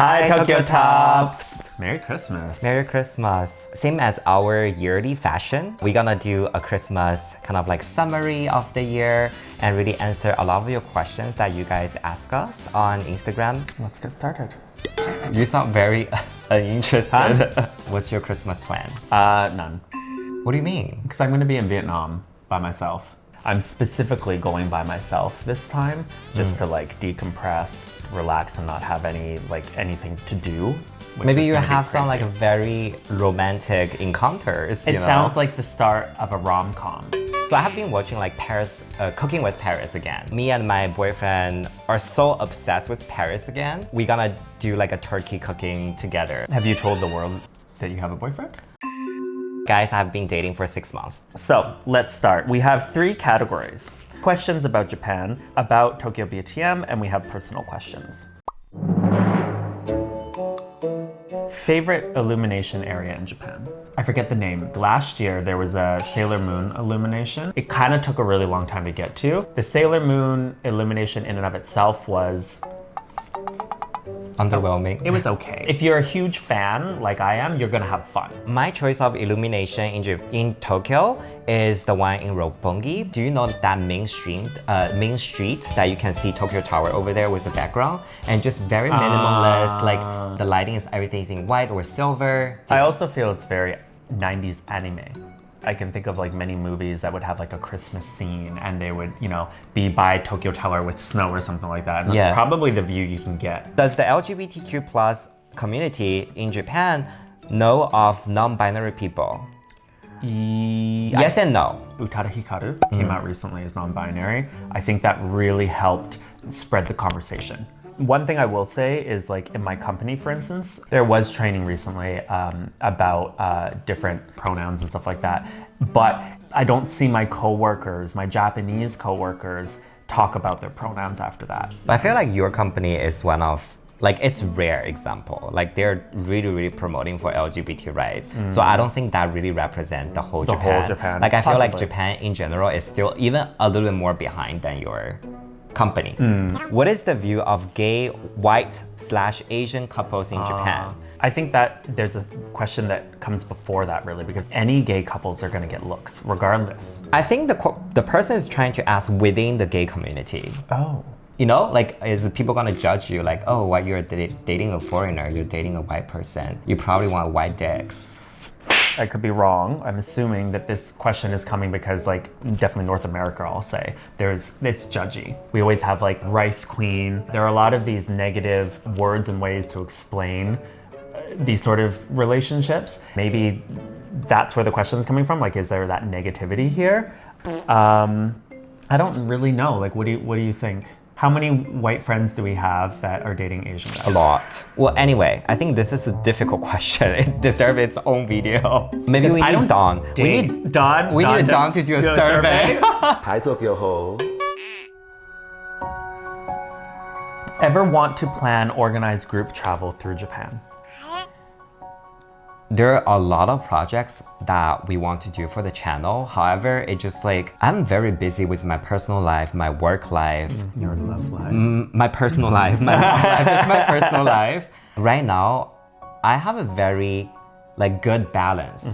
Hi, Tokyo Tops! Merry Christmas. Merry Christmas. Same as our yearly fashion, we're gonna do a Christmas kind of like summary of the year and really answer a lot of your questions that you guys ask us on Instagram. Let's get started. You sound very uninterested. What's your Christmas plan? None. What do you mean? Because I'm gonna be in Vietnam by myself. I'm specifically going by myself this time, just to like decompress, relax, and not have anything to do. Maybe you have some like very romantic encounters. It sounds like the start of a rom-com. So I have been watching like Paris, Cooking with Paris again. Me and my boyfriend are so obsessed with Paris again. We're gonna do like a turkey cooking together. Have you told the world that you have a boyfriend? Guys, I've been dating for 6 months. So let's start. We have 3 categories. Questions about Japan, about Tokyo BTM, and we have personal questions. Favorite illumination area in Japan? I forget the name. Last year there was a Sailor Moon illumination. It kind of took a really long time to get to. The Sailor Moon illumination in and of itself was underwhelming. It was okay. If you're a huge fan, like I am, you're gonna have fun. My choice of illumination in Tokyo is the one in Roppongi. Do you know that main street that you can see Tokyo Tower over there with the background? And just very minimalist, like the lighting is everything is in white or silver. I also feel it's very 90s anime. I can think of like many movies that would have like a Christmas scene and they would, be by Tokyo Tower with snow or something like that. And that's probably the view you can get. Does the LGBTQ plus community in Japan know of non-binary people? Yes and no. Utada Hikaru came out recently as non-binary. I think that really helped spread the conversation. One thing I will say is like in my company, for instance, there was training recently about different pronouns and stuff like that. But I don't see my coworkers, my Japanese coworkers, talk about their pronouns after that. But I feel like your company is one of, like it's rare example. Like they're really promoting for LGBT rights. So I don't think that really represents the whole Japan. Like I feel like Japan in general is still even a little bit more behind than your company. What is the view of gay, white/Asian couples in Japan? I think that there's a question that comes before that really, because any gay couples are gonna get looks regardless. I think the person is trying to ask within the gay community. Oh. Like is people gonna judge you like, oh, why you're dating a foreigner, you're dating a white person, you probably want white dicks. I could be wrong. I'm assuming that this question is coming because like definitely North America, I'll say, it's judgy. We always have like rice queen. There are a lot of these negative words and ways to explain these sort of relationships. Maybe that's where the question is coming from. Like, is there that negativity here? I don't really know. Like, what do you think? How many white friends do we have that are dating Asian guys? A lot. Well, anyway, I think this is a difficult question. It deserves its own video. Maybe we need Dawn. We need Dawn to do a survey. Hi, Tokyo Ho. Ever want to plan organized group travel through Japan? There are a lot of projects that we want to do for the channel. However, it just like, I'm very busy with my personal life, my work life. Your love life. My personal life. My love life is my personal life. Right now, I have a very good balance,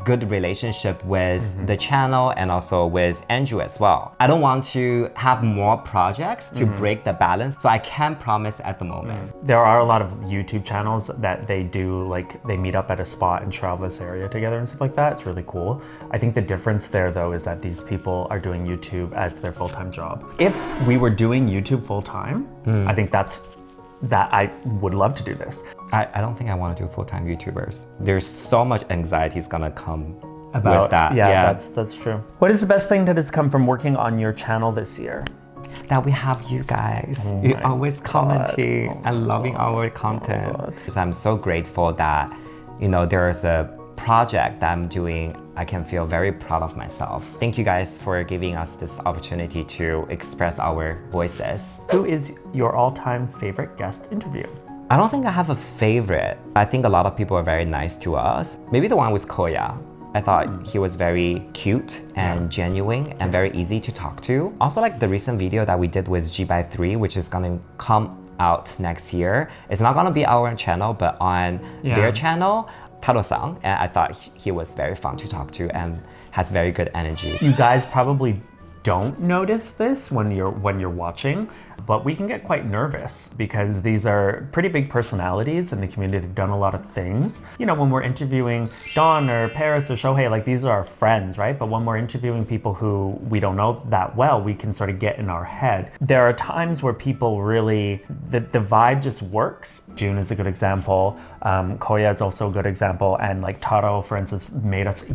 good relationship with the channel and also with Andrew as well. I don't want to have more projects to break the balance, so I can't promise at the moment. There are a lot of YouTube channels that they do, like they meet up at a spot and travel this area together and stuff like that. It's really cool. I think the difference there though is that these people are doing YouTube as their full-time job. If we were doing YouTube full-time, I think that I would love to do this. I don't think I want to do full-time YouTubers. There's so much anxiety is gonna come with that. Yeah, that's true. What is the best thing that has come from working on your channel this year? That we have you guys. You're always commenting and loving our content. I'm so grateful that, there's a project that I'm doing. I can feel very proud of myself. Thank you guys for giving us this opportunity to express our voices. Who is your all-time favorite guest interview? I don't think I have a favorite. I think a lot of people are very nice to us. Maybe the one with Koya. I thought he was very cute and genuine and very easy to talk to. Also like the recent video that we did with G by 3, which is gonna come out next year. It's not gonna be our channel, but on their channel, Taro-san, and I thought he was very fun to talk to and has very good energy. You guys probably don't notice this when you're watching, but we can get quite nervous because these are pretty big personalities in the community. They've done a lot of things. You know, when we're interviewing Dawn or Paris or Shohei, like these are our friends, right? But when we're interviewing people who we don't know that well, we can sort of get in our head. There are times where people really, the vibe just works. June is a good example. Koya is also a good example. And like Taro, for instance,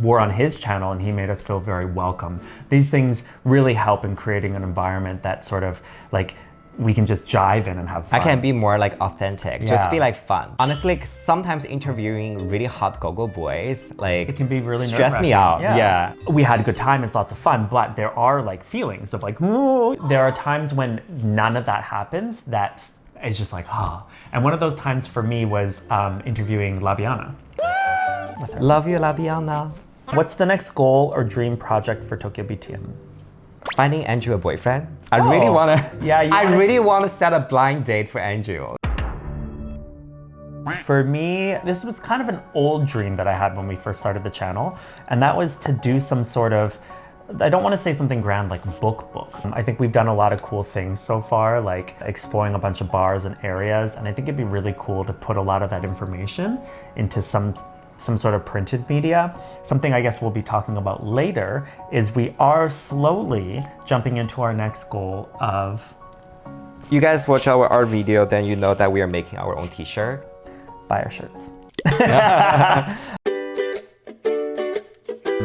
we're on his channel and he made us feel very welcome. These things really help in creating an environment that sort of like, we can just jive in and have fun. I can be more like authentic, just be like fun. Honestly, like, sometimes interviewing really hot go-go boys, like it can be really stress me out. Yeah. We had a good time, it's lots of fun, but there are like feelings of like, ooh. There are times when none of that happens that is just like, ah. And one of those times for me was interviewing Labiana. Love you, Labiana. What's the next goal or dream project for Tokyo BTM? Finding Andrew a boyfriend. I really wanna set a blind date for Andrew. For me, this was kind of an old dream that I had when we first started the channel, and that was to do some sort of, I don't want to say something grand like book. I think we've done a lot of cool things so far, like exploring a bunch of bars and areas, and I think it'd be really cool to put a lot of that information into some sort of printed media. Something I guess we'll be talking about later is we are slowly jumping into our next goal of... You guys watch our art video, then you know that we are making our own t-shirt. Buy our shirts.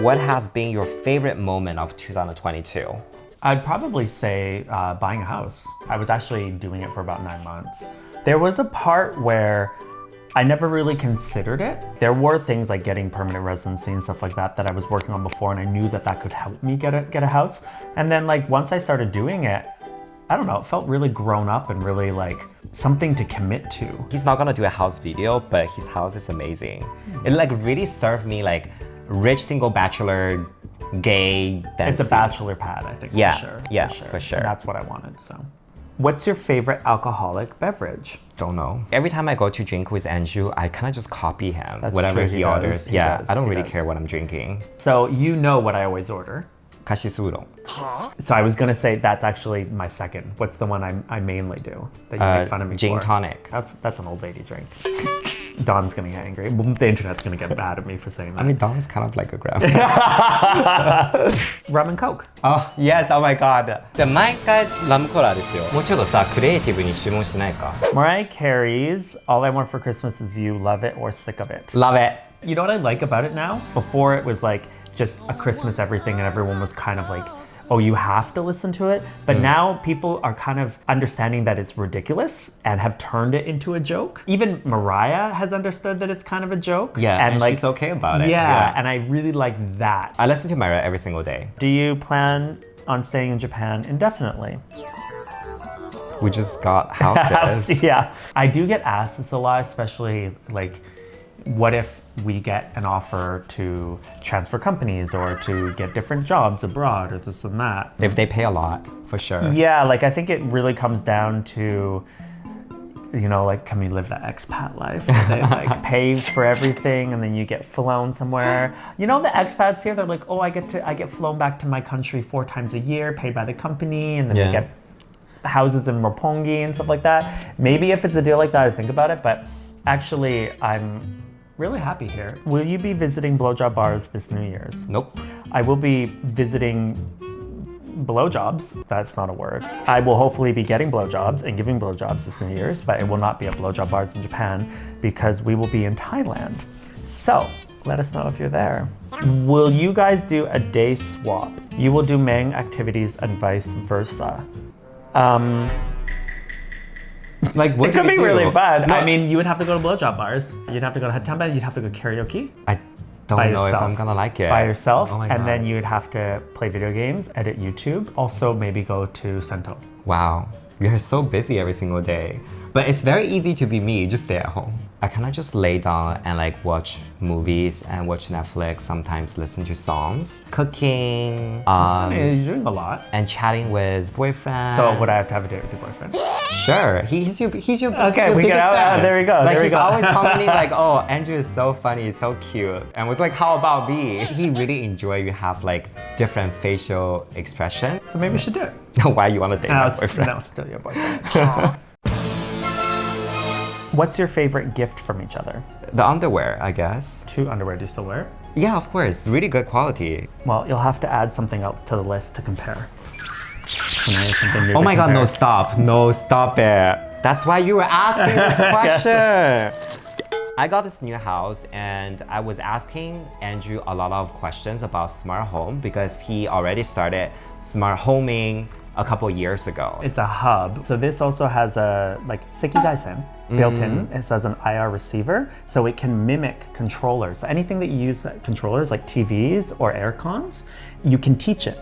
What has been your favorite moment of 2022? I'd probably say buying a house. I was actually doing it for about 9 months. There was a part where I never really considered it. There were things like getting permanent residency and stuff like that I was working on before, and I knew that could help me get a house. And then like once I started doing it, I don't know, it felt really grown up and really like something to commit to. He's not gonna do a house video, but his house is amazing. It like really served me like rich single bachelor, gay dancing. It's a bachelor pad, I think, for sure. Yeah, for sure. And that's what I wanted, so. What's your favorite alcoholic beverage? Don't know. Every time I go to drink with Andrew, I kind of just copy him. That's whatever true, he orders. does. I don't really care what I'm drinking. So you know what I always order. Kashisu udon. So I was gonna say that's actually my second. What's the one I mainly do that you make fun of me gin for? tonic. That's an old lady drink. Don's gonna get angry. The internet's gonna get mad at me for saying that. I mean, Don's kind of like a grandma. Rum and Coke. Oh, yes, oh my god. で、毎回ラムコーラですよ。もうちょっとさ、クリエイティブに注文しないか。Mariah Carey's All I Want for Christmas Is You, Love It or Sick of It. Love it. You know what I like about it now? Before it was like just a Christmas everything and everyone was kind of like, oh, you have to listen to it. But now people are kind of understanding that it's ridiculous and have turned it into a joke. Even Mariah has understood that it's kind of a joke. Yeah, and like, she's okay about it. Yeah, and I really like that. I listen to Mariah every single day. Do you plan on staying in Japan indefinitely? We just got houses. Yeah. I do get asked this a lot, especially like, what if we get an offer to transfer companies or to get different jobs abroad or this and that? If they pay a lot, for sure. Yeah, like I think it really comes down to, you know, like, can we live the expat life? Where they like pay for everything and then you get flown somewhere. You know, the expats here, they're like, oh, I get flown back to my country 4 times a year, paid by the company, and then they get houses in Roppongi and stuff like that. Maybe if it's a deal like that, I'd think about it, but actually, I'm really happy here. Will you be visiting blowjob bars this New Year's? Nope. I will be visiting blowjobs. That's not a word. I will hopefully be getting blowjobs and giving blowjobs this New Year's, but it will not be at blowjob bars in Japan because we will be in Thailand. So let us know if you're there. Will you guys do a day swap? You will do Mang activities and vice versa. Like, what it could be really fun. No. I mean, you would have to go to blowjob bars. You'd have to go to Hatamba. You'd have to go karaoke. I don't know if I'm gonna like it. By yourself. Oh and then you'd have to play video games, edit YouTube. Also, maybe go to Sento. Wow. We are so busy every single day. But it's very easy to be me, just stay at home. I kind of just lay down and like watch movies and watch Netflix, sometimes listen to songs, cooking. You're doing a lot. And chatting with boyfriend. So would I have to have a date with your boyfriend? Sure, he's your Okay, your we biggest got fan. there we go. Like there we he's go. always telling me like, oh, Andrew is so funny, so cute, and was like, how about me? He really enjoy you have like different facial expression. So maybe we should do it. Why you want to date my boyfriend? No, still your boyfriend. What's your favorite gift from each other? The underwear, I guess. 2 underwear. Do you still wear it? Yeah, of course. Really good quality. Well, you'll have to add something else to the list to compare. So now you have something new Oh to my god, compare. no, stop. No, stop it. That's why you were asking this question. I got this new house and I was asking Andrew a lot of questions about smart home because he already started smart homing a couple years ago. It's a hub. So this also has a Sekigaisen built in. It has an IR receiver, so it can mimic controllers. So anything that you use that controllers like TVs or air cons, you can teach it.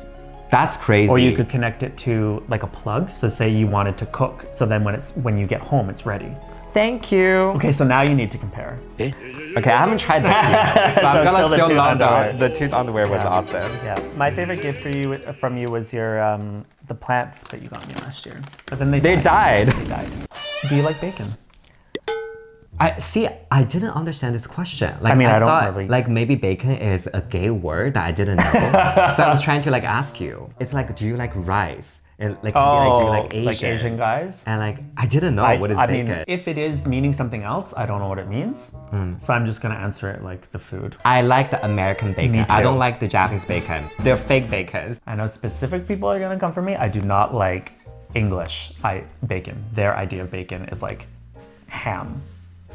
That's crazy. Or you could connect it to like a plug. So say you wanted to cook, so then when you get home, it's ready. Thank you. Okay, so now you need to compare. Okay, I haven't tried this yet, but I'm gonna still love that. The tooth underwear was awesome. Yeah, my favorite gift from you was your the plants that you got me last year. But then they died. They died. Do you like bacon? I didn't understand this question. Like, I don't thought, really. like maybe bacon is a gay word that I didn't know. So I was trying to like ask you. It's like, do you like rice? And like, do you like Asian? Like Asian guys? And like, I didn't know what is bacon. I mean, if it is meaning something else, I don't know what it means. So I'm just gonna answer it like the food. I like the American bacon. Me too. I don't like the Japanese bacon. They're fake bacons. I know specific people are gonna come for me. I do not like English bacon. Their idea of bacon is like ham.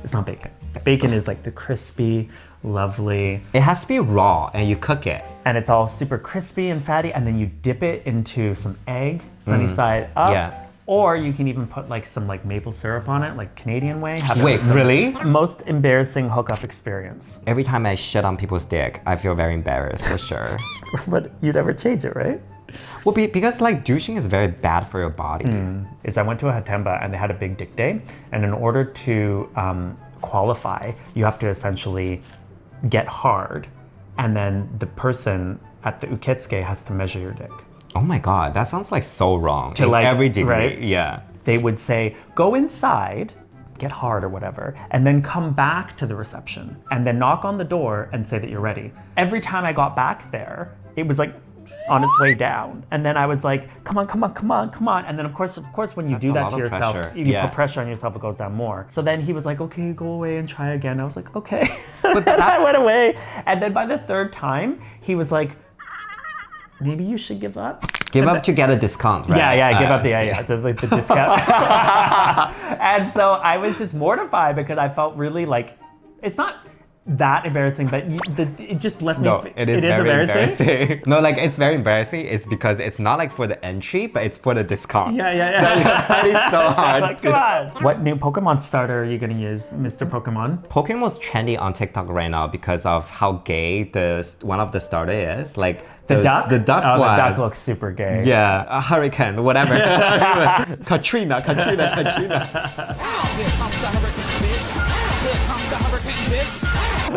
It's not bacon. Bacon is like the crispy, lovely. It has to be raw and you cook it. And it's all super crispy and fatty, and then you dip it into some egg, sunny side up. Yeah. Or you can even put like some like maple syrup on it, like Canadian way. Wait, really? Most embarrassing hookup experience. Every time I shit on people's dick, I feel very embarrassed for sure. But you never change it, right? Well, because like douching is very bad for your body. Is I went to a hatemba and they had a big dick day, and in order to qualify, you have to essentially get hard, and then the person at the uketsuke has to measure your dick. Oh my god, that sounds like so wrong. To in like, every degree, right? Yeah. They would say, go inside, get hard or whatever, and then come back to the reception, and then knock on the door and say that you're ready. Every time I got back there, it was like on its way down. And then I was like, come on, come on, come on, come on. And then of course, when you do that to yourself, if you put pressure on yourself, it goes down more. So then he was like, okay, go away and try again. I was like, okay. But I went away. And then by the 3rd time, he was like, maybe you should give up. Give up to get a discount, right? Yeah, give up the discount. And so I was just mortified because I felt really like, it's not that embarrassing, but it just left me. No, it is very embarrassing. No, like it's very embarrassing. It's because it's not like for the entry, but it's for the discount. Yeah. That is so hard. Like, come on. What new Pokemon starter are you gonna use, Mr. Pokemon? Pokemon's trendy on TikTok right now because of how gay one of the starter is. Like the duck. The duck one. The duck looks super gay. Yeah, a hurricane, whatever. Katrina. Here comes the hurricane, bitch. Here comes the hurricane, bitch.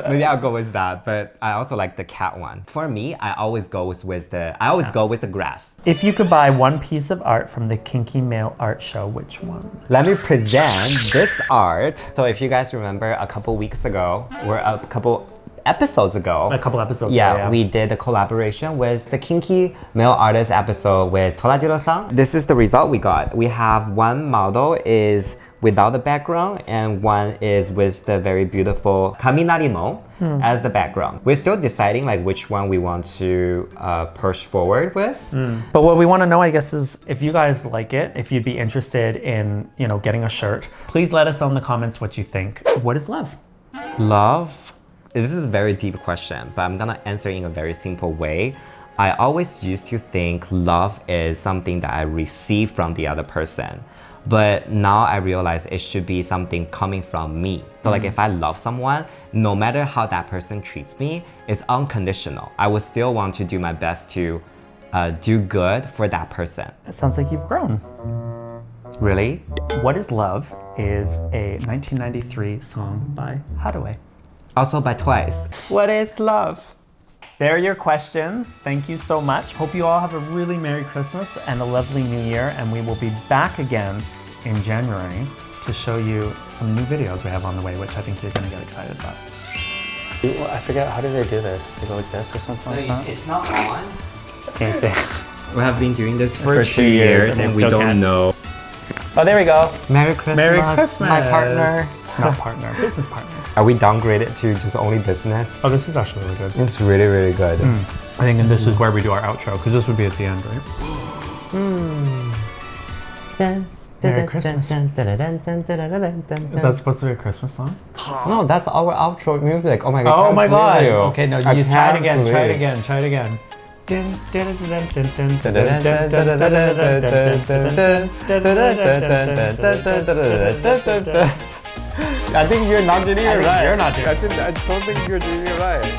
Maybe I'll go with that, but I also like the cat one. For me, I always go with the grass. If you could buy one piece of art from the Kinky Male Art Show, which one? Let me present this art. So if you guys remember a couple weeks ago, or a couple episodes ago. A couple episodes ago, yeah. We did a collaboration with the Kinky Male Artist episode with Torajiro-san. This is the result we got. We have one model is without the background and one is with the very beautiful Kaminari no as the background. We're still deciding like which one we want to push forward with. But what we want to know, I guess, is if you guys like it, if you'd be interested in, getting a shirt, please let us know in the comments what you think. What is love? Love? This is a very deep question, but I'm gonna answer in a very simple way. I always used to think love is something that I receive from the other person. But now I realize it should be something coming from me. So like if I love someone, no matter how that person treats me, it's unconditional. I would still want to do my best to do good for that person. It sounds like you've grown. Really? What is Love is a 1993 song by Hathaway. Also by Twice. What is love? There are your questions. Thank you so much. Hope you all have a really Merry Christmas and a lovely New Year, and we will be back again in January to show you some new videos we have on the way, which I think you're gonna get excited about. I forget, how do they do this? They go like this or something like that? It's not on. Can you see? We have been doing this for 2 years and we still don't can't. know. Oh, there we go. Merry Christmas, Merry Christmas. my partner. Not partner, business partner. Are we downgraded to just only business? Oh, this is actually really good. It's really, really good. I think this is where we do our outro, because this would be at the end, right? Merry Christmas. Is that supposed to be a Christmas song? No, that's our outro music. Oh my god. Oh can't my believe god. you. Okay, no, I you try it can't again, try it believe. again, try it again. I think you're not getting it right. You're not doing it. I don't think you're doing it right.